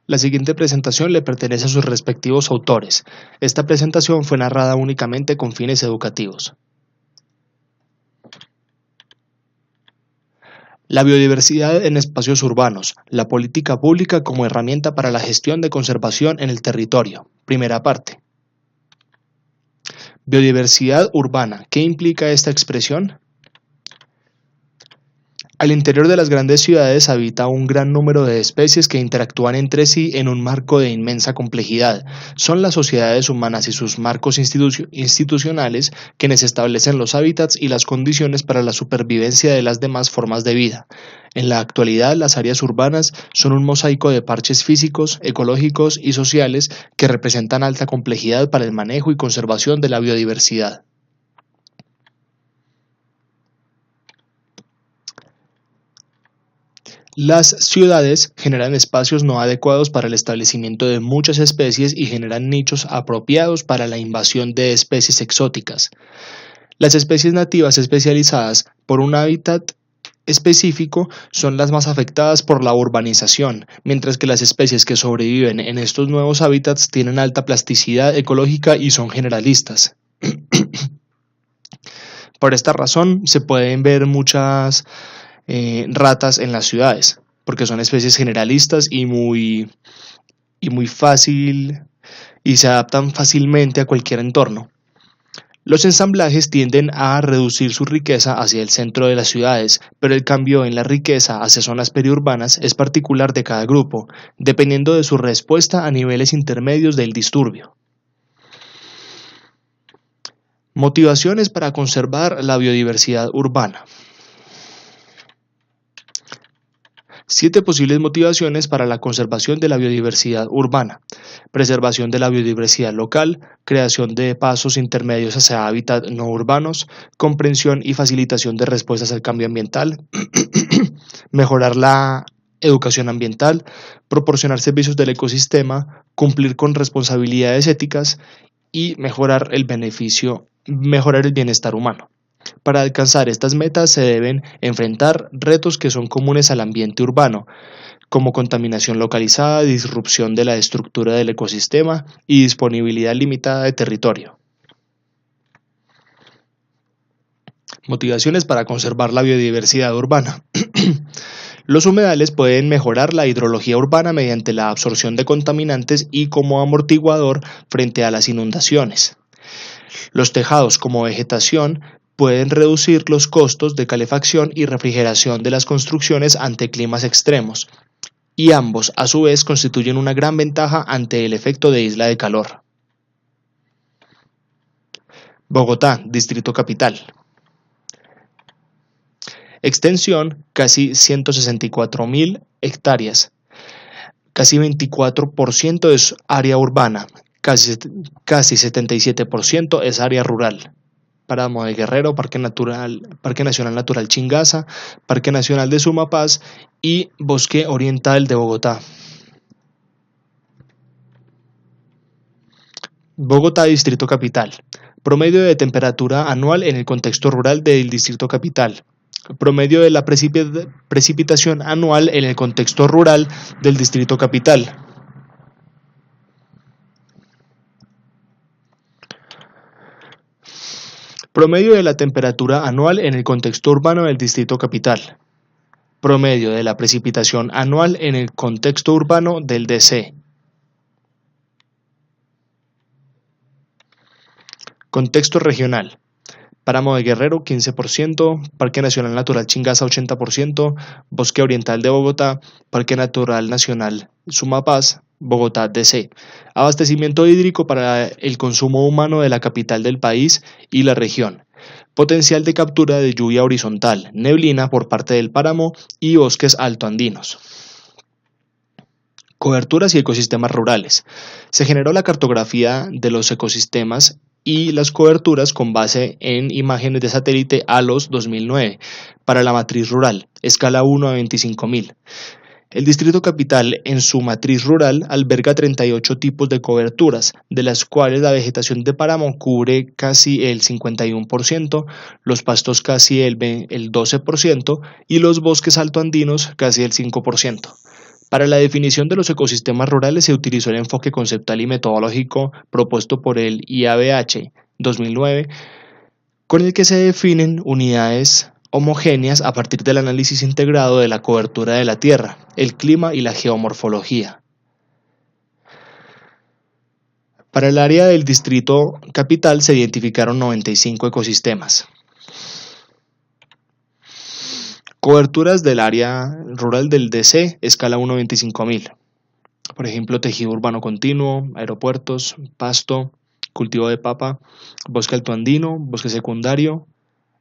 La siguiente presentación le pertenece a sus respectivos autores. Esta presentación fue narrada únicamente con fines educativos. La biodiversidad en espacios urbanos, la política pública como herramienta para la gestión de conservación en el territorio. Primera parte. Biodiversidad urbana. ¿Qué implica esta expresión? Al interior de las grandes ciudades habita un gran número de especies que interactúan entre sí en un marco de inmensa complejidad. Son las sociedades humanas y sus marcos institucionales quienes establecen los hábitats y las condiciones para la supervivencia de las demás formas de vida. En la actualidad, las áreas urbanas son un mosaico de parches físicos, ecológicos y sociales que representan alta complejidad para el manejo y conservación de la biodiversidad. Las ciudades generan espacios no adecuados para el establecimiento de muchas especies y generan nichos apropiados para la invasión de especies exóticas. Las especies nativas especializadas por un hábitat específico son las más afectadas por la urbanización, mientras que las especies que sobreviven en estos nuevos hábitats tienen alta plasticidad ecológica y son generalistas. Por esta razón se pueden ver muchas ratas en las ciudades, porque son especies generalistas y muy fácil y se adaptan fácilmente a cualquier entorno. Los ensamblajes tienden a reducir su riqueza hacia el centro de las ciudades, pero el cambio en la riqueza hacia zonas periurbanas es particular de cada grupo, dependiendo de su respuesta a niveles intermedios del disturbio. Motivaciones para conservar la biodiversidad urbana. 7 posibles motivaciones para la conservación de la biodiversidad urbana: preservación de la biodiversidad local, creación de pasos intermedios hacia hábitats no urbanos, comprensión y facilitación de respuestas al cambio ambiental, mejorar la educación ambiental, proporcionar servicios del ecosistema, cumplir con responsabilidades éticas y mejorar el bienestar humano. Para alcanzar estas metas se deben enfrentar retos que son comunes al ambiente urbano, como contaminación localizada, disrupción de la estructura del ecosistema y disponibilidad limitada de territorio. Motivaciones para conservar la biodiversidad urbana. Los humedales pueden mejorar la hidrología urbana mediante la absorción de contaminantes y como amortiguador frente a las inundaciones. Los tejados como vegetación pueden reducir los costos de calefacción y refrigeración de las construcciones ante climas extremos, y ambos a su vez constituyen una gran ventaja ante el efecto de isla de calor. Bogotá, Distrito Capital. Extensión, casi 164.000 hectáreas. Casi 24% es área urbana, casi 77% es área rural. Páramo de Guerrero, Parque Nacional Natural Chingaza, Parque Nacional de Sumapaz y Bosque Oriental de Bogotá. Bogotá, Distrito Capital. Promedio de temperatura anual en el contexto rural del Distrito Capital. Promedio de la precipitación anual en el contexto rural del Distrito Capital. Promedio de la temperatura anual en el contexto urbano del Distrito Capital. Promedio de la precipitación anual en el contexto urbano del DC. Contexto regional. Páramo de Guerrero 15%, Parque Nacional Natural Chingaza 80%, Bosque Oriental de Bogotá, Parque Natural Nacional Sumapaz, Bogotá DC. Abastecimiento hídrico para el consumo humano de la capital del país y la región. Potencial de captura de lluvia horizontal, neblina por parte del páramo y bosques altoandinos. Coberturas y ecosistemas rurales. Se generó la cartografía de los ecosistemas y las coberturas con base en imágenes de satélite ALOS 2009 para la matriz rural, escala 1 a 25.000. El Distrito Capital en su matriz rural alberga 38 tipos de coberturas, de las cuales la vegetación de páramo cubre casi el 51%, los pastos casi el 12% y los bosques altoandinos casi el 5%. Para la definición de los ecosistemas rurales se utilizó el enfoque conceptual y metodológico propuesto por el IABH 2009, con el que se definen unidades homogéneas a partir del análisis integrado de la cobertura de la tierra, el clima y la geomorfología. Para el área del Distrito Capital se identificaron 95 ecosistemas. Coberturas del área rural del DC, escala 1 a 25.000. Por ejemplo, tejido urbano continuo, aeropuertos, pasto, cultivo de papa, bosque altoandino, bosque secundario,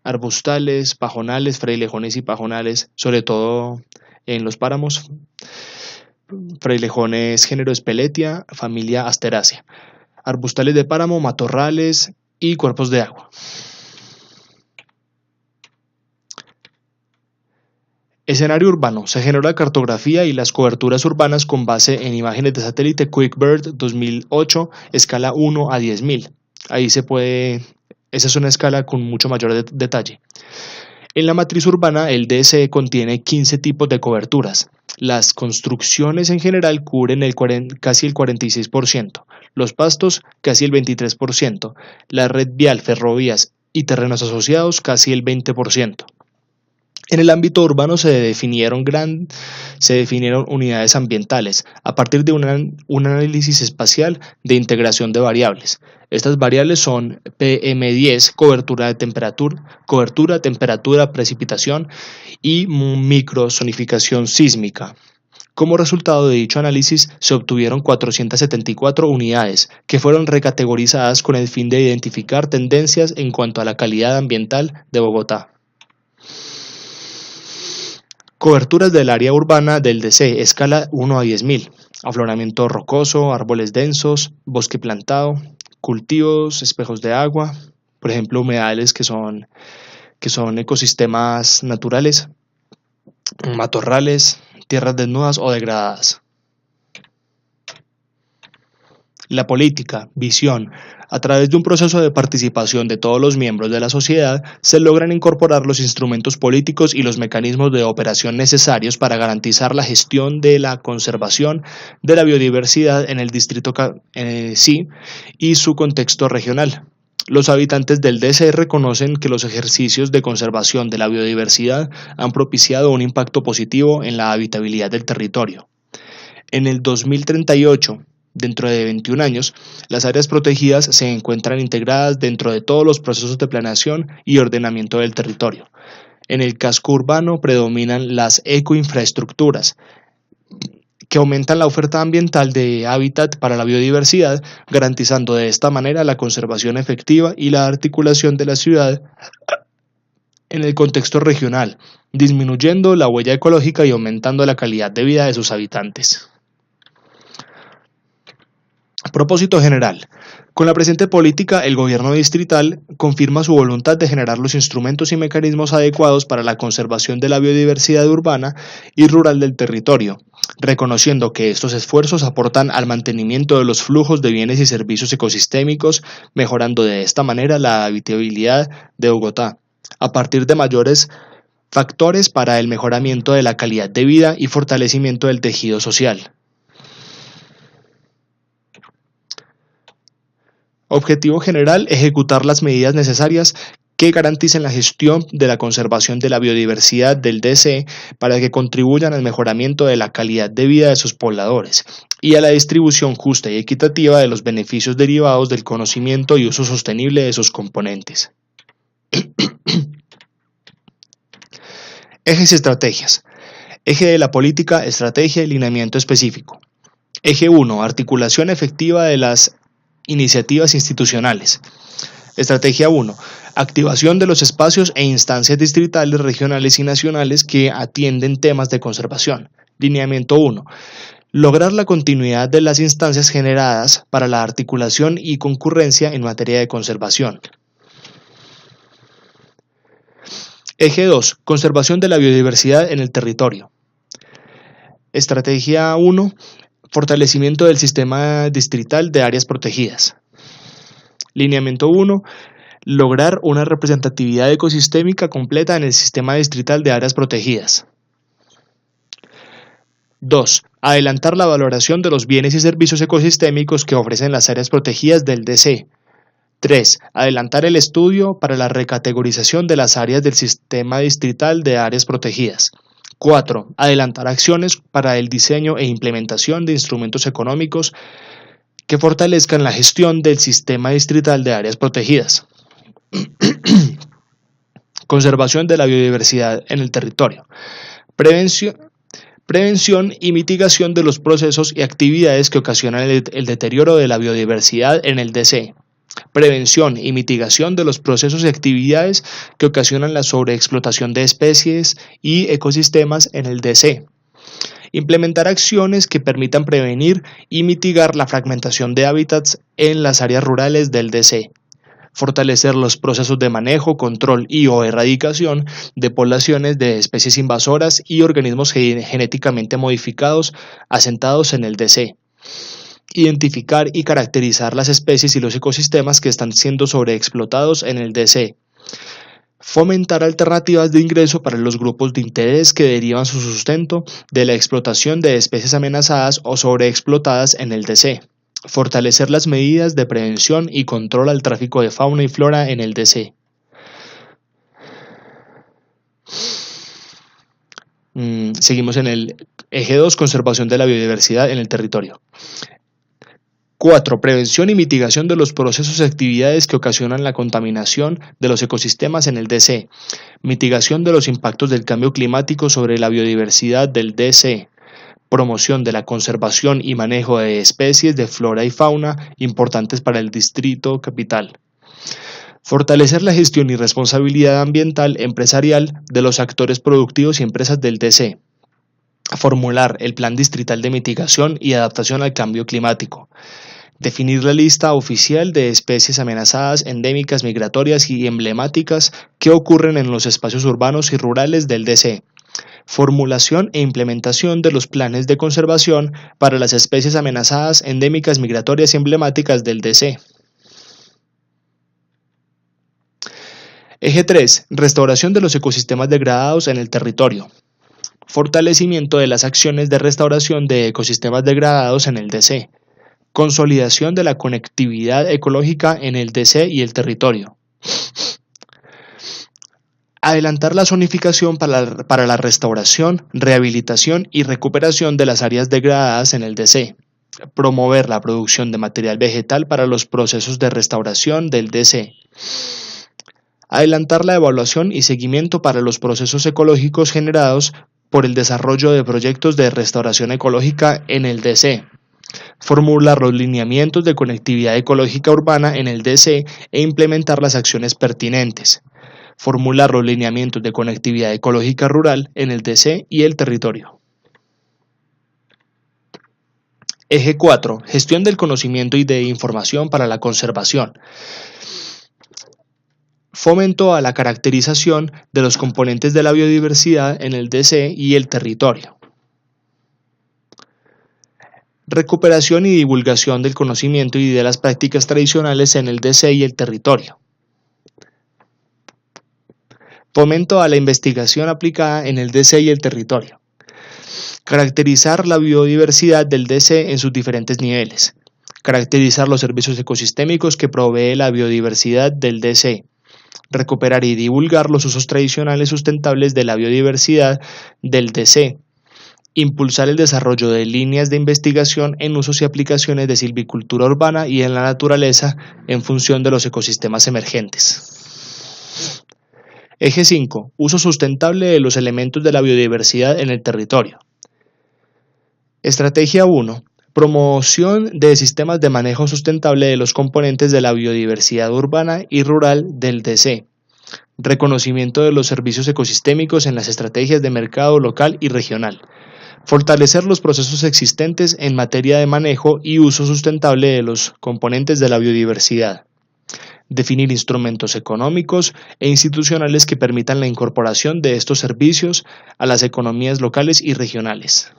arbustales, pajonales, frailejones y pajonales, sobre todo en los páramos, frailejones género Speletia, familia Asteraceae, arbustales de páramo, matorrales y cuerpos de agua. Escenario urbano. Se generó la cartografía y las coberturas urbanas con base en imágenes de satélite QuickBird 2008, escala 1 a 10.000. Ahí se puede, esa es una escala con mucho mayor detalle. En la matriz urbana, el DSE contiene 15 tipos de coberturas. Las construcciones en general cubren casi el 46%, los pastos casi el 23%, la red vial, ferrovías y terrenos asociados casi el 20%. En el ámbito urbano se definieron unidades ambientales a partir de un análisis espacial de integración de variables. Estas variables son PM10, cobertura, temperatura, precipitación y microzonificación sísmica. Como resultado de dicho análisis se obtuvieron 474 unidades que fueron recategorizadas con el fin de identificar tendencias en cuanto a la calidad ambiental de Bogotá. Coberturas del área urbana del DC, escala 1 a 10.000. Afloramiento rocoso, árboles densos, bosque plantado, cultivos, espejos de agua, por ejemplo, humedales que son ecosistemas naturales, matorrales, tierras desnudas o degradadas. La política, visión. A través de un proceso de participación de todos los miembros de la sociedad, se logran incorporar los instrumentos políticos y los mecanismos de operación necesarios para garantizar la gestión de la conservación de la biodiversidad en el distrito y su contexto regional. Los habitantes del DC reconocen que los ejercicios de conservación de la biodiversidad han propiciado un impacto positivo en la habitabilidad del territorio. En el 2038, dentro de 21 años, las áreas protegidas se encuentran integradas dentro de todos los procesos de planeación y ordenamiento del territorio. En el casco urbano predominan las ecoinfraestructuras, que aumentan la oferta ambiental de hábitat para la biodiversidad, garantizando de esta manera la conservación efectiva y la articulación de la ciudad en el contexto regional, disminuyendo la huella ecológica y aumentando la calidad de vida de sus habitantes. Propósito general. Con la presente política, el gobierno distrital confirma su voluntad de generar los instrumentos y mecanismos adecuados para la conservación de la biodiversidad urbana y rural del territorio, reconociendo que estos esfuerzos aportan al mantenimiento de los flujos de bienes y servicios ecosistémicos, mejorando de esta manera la habitabilidad de Bogotá, a partir de mayores factores para el mejoramiento de la calidad de vida y fortalecimiento del tejido social. Objetivo general: ejecutar las medidas necesarias que garanticen la gestión de la conservación de la biodiversidad del DC para que contribuyan al mejoramiento de la calidad de vida de sus pobladores y a la distribución justa y equitativa de los beneficios derivados del conocimiento y uso sostenible de sus componentes. Ejes y estrategias. Eje de la política, estrategia y lineamiento específico. Eje 1. Articulación efectiva de las iniciativas institucionales. Estrategia 1. Activación de los espacios e instancias distritales, regionales y nacionales que atienden temas de conservación. Lineamiento 1. Lograr la continuidad de las instancias generadas para la articulación y concurrencia en materia de conservación. Eje 2. Conservación de la biodiversidad en el territorio. Estrategia 1. Fortalecimiento del sistema distrital de áreas protegidas. Lineamiento 1. Lograr una representatividad ecosistémica completa en el sistema distrital de áreas protegidas. 2. Adelantar la valoración de los bienes y servicios ecosistémicos que ofrecen las áreas protegidas del DC. 3. Adelantar el estudio para la recategorización de las áreas del Sistema Distrital de Áreas Protegidas. 4. Adelantar acciones para el diseño e implementación de instrumentos económicos que fortalezcan la gestión del Sistema Distrital de Áreas Protegidas. Conservación de la biodiversidad en el territorio. Prevención y mitigación de los procesos y actividades que ocasionan el deterioro de la biodiversidad en el DC. Prevención y mitigación de los procesos y actividades que ocasionan la sobreexplotación de especies y ecosistemas en el DC. Implementar acciones que permitan prevenir y mitigar la fragmentación de hábitats en las áreas rurales del DC. Fortalecer los procesos de manejo, control y/o erradicación de poblaciones de especies invasoras y organismos genéticamente modificados asentados en el DC. Identificar y caracterizar las especies y los ecosistemas que están siendo sobreexplotados en el DC. Fomentar alternativas de ingreso para los grupos de interés que derivan su sustento de la explotación de especies amenazadas o sobreexplotadas en el DC. Fortalecer las medidas de prevención y control al tráfico de fauna y flora en el DC. Seguimos en el eje 2, conservación de la biodiversidad en el territorio. 4. Prevención y mitigación de los procesos y actividades que ocasionan la contaminación de los ecosistemas en el DC. Mitigación de los impactos del cambio climático sobre la biodiversidad del DC. Promoción de la conservación y manejo de especies de flora y fauna importantes para el Distrito Capital. Fortalecer la gestión y responsabilidad ambiental empresarial de los actores productivos y empresas del DC. Formular el Plan Distrital de Mitigación y Adaptación al Cambio Climático. Definir la lista oficial de especies amenazadas, endémicas, migratorias y emblemáticas que ocurren en los espacios urbanos y rurales del DC. Formulación e implementación de los planes de conservación para las especies amenazadas, endémicas, migratorias y emblemáticas del DC. Eje 3. Restauración de los ecosistemas degradados en el territorio. Fortalecimiento de las acciones de restauración de ecosistemas degradados en el DC. Consolidación de la conectividad ecológica en el DC y el territorio. Adelantar la zonificación para la restauración, rehabilitación y recuperación de las áreas degradadas en el DC. Promover la producción de material vegetal para los procesos de restauración del DC. Adelantar la evaluación y seguimiento para los procesos ecológicos generados por el desarrollo de proyectos de restauración ecológica en el DC. Formular los lineamientos de conectividad ecológica urbana en el DC e implementar las acciones pertinentes. Formular los lineamientos de conectividad ecológica rural en el DC y el territorio. Eje 4. Gestión del conocimiento y de información para la conservación. Fomento a la caracterización de los componentes de la biodiversidad en el DC y el territorio. Recuperación y divulgación del conocimiento y de las prácticas tradicionales en el DC y el territorio. Fomento a la investigación aplicada en el DC y el territorio. Caracterizar la biodiversidad del DC en sus diferentes niveles. Caracterizar los servicios ecosistémicos que provee la biodiversidad del DC. Recuperar y divulgar los usos tradicionales sustentables de la biodiversidad del DC. Impulsar el desarrollo de líneas de investigación en usos y aplicaciones de silvicultura urbana y en la naturaleza en función de los ecosistemas emergentes. Eje 5. Uso sustentable de los elementos de la biodiversidad en el territorio. Estrategia 1. Promoción de sistemas de manejo sustentable de los componentes de la biodiversidad urbana y rural del DC. Reconocimiento de los servicios ecosistémicos en las estrategias de mercado local y regional. Fortalecer los procesos existentes en materia de manejo y uso sustentable de los componentes de la biodiversidad. Definir instrumentos económicos e institucionales que permitan la incorporación de estos servicios a las economías locales y regionales.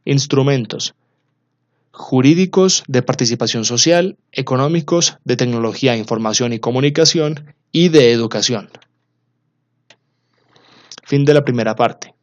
Instrumentos jurídicos, de participación social, económicos, de tecnología, información y comunicación y de educación. Fin de la primera parte.